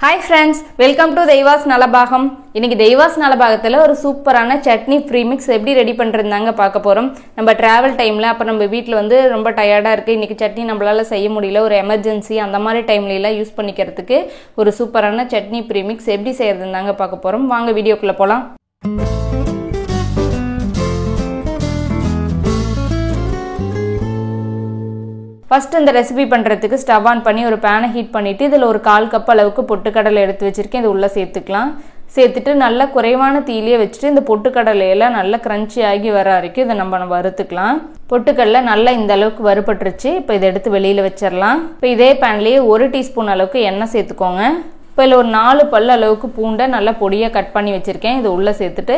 Hi friends, welcome to Deivas Nalabhagam. இன்னைக்கு தெய்வாஸ் நலபாகத்துல ஒரு சூப்பரான சட்னி ப்ரீமிக்ஸ் எப்படி ரெடி பண்றதுதாங்க பார்க்க போறோம். நம்ம டிராவல் டைம்ல அப்ப நம்ம வீட்ல வந்து ரொம்ப டயர்டா இருக்கு, இன்னைக்கு சட்னி நம்மளால செய்ய முடியல, ஒரு எமர்ஜென்சி அந்த மாதிரி டைம்ல எல்லாம் யூஸ் பண்ணிக்கிறதுக்கு ஒரு சூப்பரான சட்னி ப்ரீமிக்ஸ் எப்படி செய்யறதுதாங்க பார்க்க போறோம். வாங்க வீடியோக்குள்ள போலாம். ஃபர்ஸ்ட் இந்த ரெசிபி பண்ணுறதுக்கு ஸ்டவ் ஆன் பண்ணி ஒரு பேனை ஹீட் பண்ணிவிட்டு இதில் ஒரு 1/4 கப் அளவுக்கு பொட்டுக்கடலை எடுத்து வச்சுருக்கேன். இது உள்ளே சேர்த்துக்கலாம். சேர்த்துட்டு நல்லா குறைவான தீயிலே வச்சுட்டு இந்த பொட்டுக்கடலையெல்லாம் நல்லா கிரன்ச்சி ஆகி வர வரைக்கும் இதை நம்ம வறுத்துக்கலாம். பொட்டுக்கடலை நல்லா இந்த அளவுக்கு வறுபட்டுருச்சு. இப்போ இதை எடுத்து வெளியில் வச்சிடலாம். இப்போ இதே பேன்லேயே 1 டீஸ்பூன் அளவுக்கு எண்ணெய் சேர்த்துக்கோங்க. இப்போ இதில் ஒரு 4 பல் அளவுக்கு பூண்டை நல்லா பொடியாக கட் பண்ணி வச்சுருக்கேன். இது உள்ளே சேர்த்துட்டு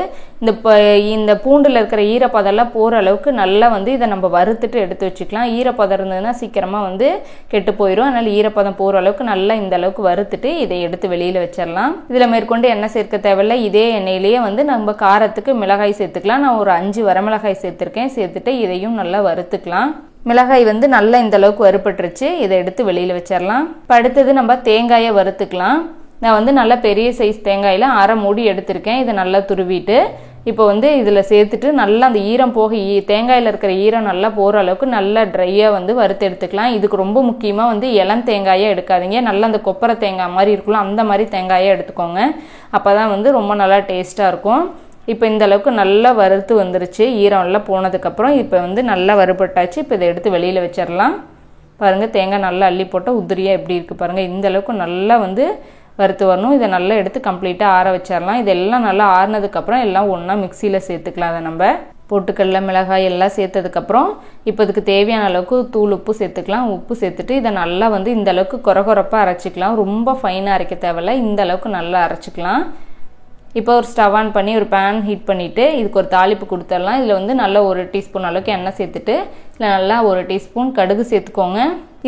இந்த பூண்டில் இருக்கிற ஈரப்பதெல்லாம் போகிற அளவுக்கு நல்லா இதை நம்ம வறுத்துட்டு எடுத்து வச்சுக்கலாம். ஈரப்பதம் இருந்ததுன்னா சீக்கிரமாக கெட்டு போயிடும். அதனால் ஈரப்பதம் போகிற அளவுக்கு நல்லா இந்த அளவுக்கு வறுத்துட்டு இதை எடுத்து வெளியில் வச்சிடலாம். இதில் மேற்கொண்டு எண்ணெய் சேர்க்க தேவையில்லை. இதே எண்ணெயிலேயே நம்ம காரத்துக்கு மிளகாய் சேர்த்துக்கலாம். நான் ஒரு 5 வரமிளகாய் சேர்த்துருக்கேன். சேர்த்துட்டு இதையும் நல்லா வறுத்துக்கலாம். மிளகாய் நல்லா இந்த அளவுக்கு வறுபட்டுருச்சு. இதை எடுத்து வெளியில் வச்சிடலாம். இப்போ அடுத்தது நம்ம தேங்காயை வறுத்துக்கலாம். நான் நல்லா பெரிய சைஸ் தேங்காயில் 1/2 மூடி எடுத்திருக்கேன். இதை நல்லா துருவிட்டு இப்போ இதில் சேர்த்துட்டு நல்லா அந்த ஈரம் போக தேங்காயில் இருக்கிற ஈரம் நல்லா போகிற அளவுக்கு நல்லா ட்ரையாக வறுத்து எடுத்துக்கலாம். இதுக்கு ரொம்ப முக்கியமாக இளம் தேங்காயை எடுக்காதீங்க. நல்லா அந்த கொப்பரை தேங்காய் மாதிரி இருக்குல்ல, அந்த மாதிரி தேங்காயை எடுத்துக்கோங்க. அப்போ தான் ரொம்ப நல்லா டேஸ்ட்டாக இருக்கும். இப்போ இந்த அளவுக்கு நல்லா வறுத்து வந்துருச்சு. ஈரம் எல்லாம் போனதுக்கப்புறம் இப்போ நல்லா வறுபட்டாச்சு. இப்போ இதை எடுத்து வெளியில் வச்சிடலாம். பாருங்கள், தேங்காய் நல்லா அள்ளி போட்டால் உதிரியாக எப்படி இருக்குது பாருங்கள். இந்த அளவுக்கு நல்லா வறுத்து வரணும். இதை நல்லா எடுத்து கம்ப்ளீட்டாக ஆற வச்சிடலாம். இதெல்லாம் நல்லா ஆறினதுக்கப்புறம் எல்லாம் ஒன்றா மிக்சியில் சேர்த்துக்கலாம். அதை நம்ம பொட்டுக்கடலை மிளகாய் எல்லாம் சேர்த்ததுக்கப்புறம் இப்போ இதுக்கு தேவையான அளவுக்கு தூள் உப்பு சேர்த்துக்கலாம். உப்பு சேர்த்துட்டு இதை நல்லா இந்த அளவுக்கு கொரகொரப்பாக அரைச்சிக்கலாம். ரொம்ப ஃபைனாக அரைக்க தேவையில்லை, இந்த அளவுக்கு நல்லா அரைச்சிக்கலாம். இப்போ ஒரு ஸ்டவ் ஆன் பண்ணி ஒரு பேன் ஹீட் பண்ணிவிட்டு இதுக்கு ஒரு தாளிப்பு கொடுத்துடலாம். இதில் நல்லா 1 டீஸ்பூன் அளவுக்கு எண்ணெய் சேர்த்துட்டு இதில் நல்லா 1 டீஸ்பூன் கடுகு சேர்த்துக்கோங்க.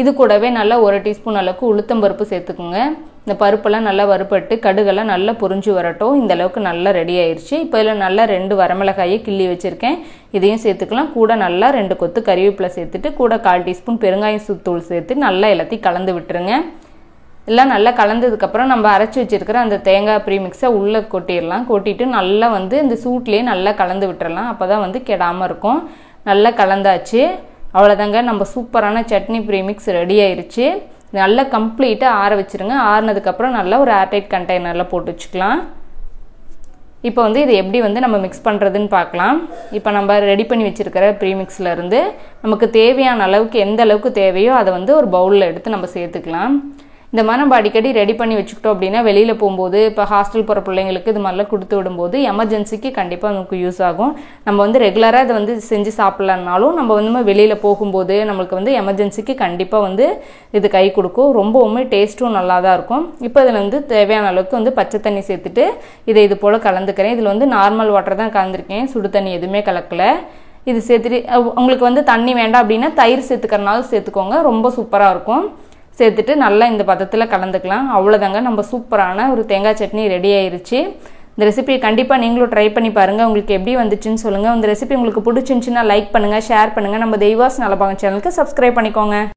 இது கூடவே நல்லா 1 டீஸ்பூன் அளவுக்கு உளுத்தம்பருப்பு சேர்த்துக்கோங்க. இந்த பருப்பெல்லாம் நல்லா வறுபட்டு கடுகெல்லாம் நல்லா பொரிஞ்சு வரட்டும். இந்த அளவுக்கு நல்லா ரெடி ஆயிடுச்சு. இப்போ இதில் நல்லா 2 வரமிளகாயை கிள்ளி வச்சுருக்கேன். இதையும் சேர்த்துக்கலாம். கூட நல்லா 2 கொத்து கறிவேப்பிலை சேர்த்துட்டு கூட 1/4 டீஸ்பூன் பெருங்காயம் தூள் சேர்த்து நல்லா எல்லாத்தையும் கலந்து விட்டுருங்க. எல்லாம் நல்லா கலந்ததுக்கப்புறம் நம்ம அரைச்சி வச்சுருக்கிற அந்த தேங்காய் ப்ரீமிக்ஸை உள்ளே கொட்டிடலாம். கொட்டிட்டு நல்லா இந்த சூட்லேயே நல்லா கலந்து விட்டுறலாம். அப்போ தான் கெடாமல் இருக்கும். நல்லா கலந்தாச்சு. அவ்வளோதாங்க, நம்ம சூப்பரான சட்னி ப்ரீமிக்ஸ் ரெடி ஆயிடுச்சு. நல்லா கம்ப்ளீட்டாக ஆற வச்சுருங்க. ஆறினதுக்கப்புறம் நல்லா ஒரு ஏர்டைட் கண்டெய்னரில் போட்டு வச்சுக்கலாம். இப்போ இது எப்படி நம்ம மிக்ஸ் பண்ணுறதுன்னு பார்க்கலாம். இப்போ நம்ம ரெடி பண்ணி வச்சுருக்கிற ப்ரீமிக்ஸ்லேருந்து நமக்கு தேவையான அளவுக்கு எந்த அளவுக்கு தேவையோ அதை ஒரு பவுலில் எடுத்து நம்ம சேர்த்துக்கலாம். இந்த மாதிரி நம்ம அடிக்கடி ரெடி பண்ணி வச்சுக்கிட்டோம் அப்படின்னா வெளியில் போகும்போது இப்போ ஹாஸ்டல் போகிற பிள்ளைங்களுக்கு இது மாதிரிலாம் கொடுத்து விடும்போது எமர்ஜென்சிக்கு கண்டிப்பாக நமக்கு யூஸ் ஆகும். நம்ம ரெகுலராக இதை செஞ்சு சாப்பிட்லனாலும் நம்ம வெளியில் போகும்போது நம்மளுக்கு எமர்ஜென்சிக்கு கண்டிப்பாக இது கை கொடுக்கும். ரொம்பவுமே டேஸ்ட்டும் நல்லா தான் இருக்கும். இப்போ இதில் தேவையான அளவுக்கு பச்சை தண்ணி சேர்த்துட்டு இதை இது போல் கலந்துக்கிறேன். இதில் நார்மல் வாட்டர் தான் கலந்துருக்கேன், சுடு தண்ணி எதுவுமே கலக்கலை. இது சேர்த்துட்டு உங்களுக்கு தண்ணி வேண்டாம் அப்படின்னா தயிர் சேர்த்துக்கிறனாலும் சேர்த்துக்கோங்க, ரொம்ப சூப்பராக இருக்கும். சேர்த்துட்டு நல்லா இந்த பதத்தில் கலந்துக்கலாம். அவ்வளோதாங்க, நம்ம சூப்பரான ஒரு தேங்காய் சட்னி ரெடி ஆயிருச்சு. இந்த ரெசிபி கண்டிப்பாக நீங்களும் ட்ரை பண்ணி பாருங்கள். உங்களுக்கு எப்படி வந்துச்சுன்னு சொல்லுங்கள். இந்த ரெசிபி உங்களுக்கு பிடிச்சிருந்துச்சுன்னா லைக் பண்ணுங்கள், ஷேர் பண்ணுங்கள். நம்ம தெய்வாஸ் நலபாகம் சேனலுக்கு சப்ஸ்கிரைப் பண்ணிக்கோங்க.